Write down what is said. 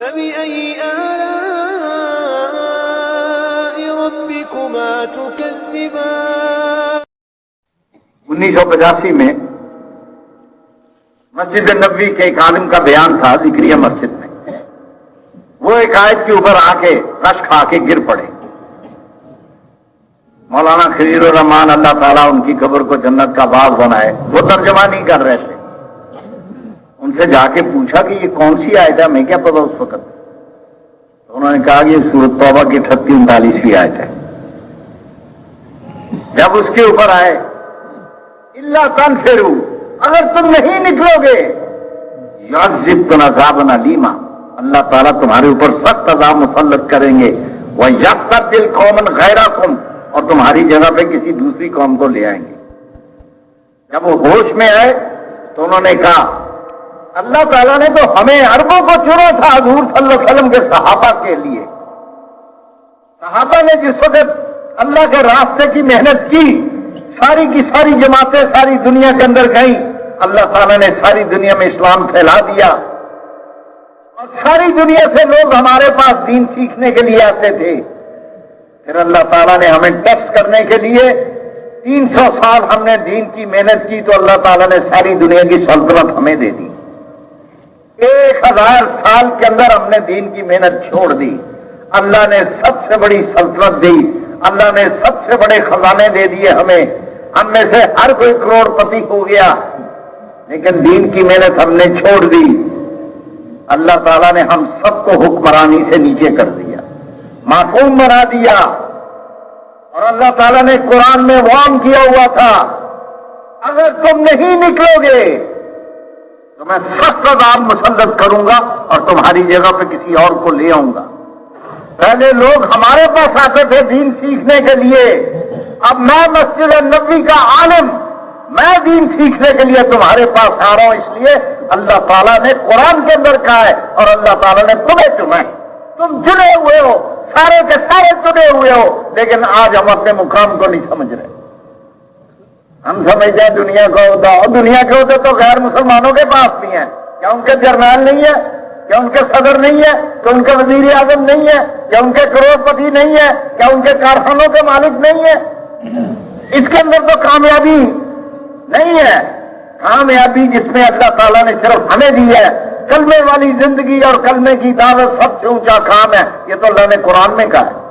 فبأي آلاء ربكما تكذبان 1985 میں مسجد نبوی کے ایک عالم کا بیان تھا ذکریہ مسجد میں. وہ ایک آیت کے اوپر آ کے رش کھا کے گر پڑے. مولانا خلیل الرحمان اللہ تعالیٰ ان کی قبر کو جنت کا باغ بنائے، وہ ترجمہ نہیں کر رہے تھے. ان سے جا کے پوچھا کہ یہ کون سی آیت ہے، ہمیں کیا پتا اس وقت. تو انہوں نے کہا کہ یہ سورۃ توبہ کی 38-39 آیت ہے. جب اس کے اوپر آئے اللہ تنفروا، اگر تم نہیں نکلو گے یعذبکم عذابا علیما، اللہ تعالیٰ تمہارے اوپر سخت عذاب مسلط کریں گے. وَيَسْتَبْدِلْ قَوْمًا غَيْرَكُمْ، اور تمہاری جگہ پہ کسی دوسری قوم کو لے آئیں گے. جب وہ ہوش میں آئے تو انہوں نے کہا اللہ تعالیٰ نے تو ہمیں عربوں کو چنا تھا حضور صلی اللہ علیہ وسلم کے صحابہ کے لیے. صحابہ نے جس وقت اللہ کے راستے کی محنت کی، ساری کی ساری جماعتیں ساری دنیا کے اندر گئیں، اللہ تعالیٰ نے ساری دنیا میں اسلام پھیلا دیا اور ساری دنیا سے لوگ ہمارے پاس دین سیکھنے کے لیے آتے تھے. پھر اللہ تعالیٰ نے ہمیں ٹیسٹ کرنے کے لیے 300 سال ہم نے دین کی محنت کی تو اللہ تعالیٰ نے ساری دنیا کی سلطنت ہمیں دے دی. 1000 سال کے اندر ہم نے دین کی محنت چھوڑ دی. اللہ نے سب سے بڑی سلطنت دی، اللہ نے سب سے بڑے خزانے دے دیے ہمیں. ہم میں سے ہر کوئی کروڑ پتی ہو گیا، لیکن دین کی محنت ہم نے چھوڑ دی. اللہ تعالیٰ نے ہم سب کو حکمرانی سے نیچے کر دیا، معصوم بنا دیا. اور اللہ تعالیٰ نے قرآن میں وارن کیا ہوا تھا اگر تم نہیں نکلو گے تو میں سخت عذاب مسلط کروں گا اور تمہاری جگہ پہ کسی اور کو لے آؤں گا. پہلے لوگ ہمارے پاس آتے تھے دین سیکھنے کے لیے، اب میں مسجد نبوی کا عالم، میں دین سیکھنے کے لیے تمہارے پاس آ رہا ہوں. اس لیے اللہ تعالیٰ نے قرآن کے اندر کہا ہے اور اللہ تعالیٰ نے تمہیں چنا ہے. تم چنے ہوئے ہو، سارے کے سارے چنے ہوئے ہو، لیکن آج ہم اپنے مقام کو نہیں سمجھ رہے. ہم سمجھتے ہیں دنیا کو ہوتا، اور دنیا کے ہوتے تو غیر مسلمانوں کے پاس بھی ہیں. کیا ان کے جرنیل نہیں ہے؟ کیا ان کے صدر نہیں ہے؟ کیا ان کے وزیر اعظم نہیں ہے؟ کیا ان کے کروڑ پتی نہیں ہے؟ کیا ان کے کارخانوں کے مالک نہیں ہے؟ اس کے اندر تو کامیابی نہیں ہے. کامیابی جس میں اللہ تعالیٰ نے صرف ہمیں دی ہے، کلمے والی زندگی اور کلمے کی دعوت سب سے اونچا کام ہے. یہ تو اللہ نے قرآن میں کہا ہے.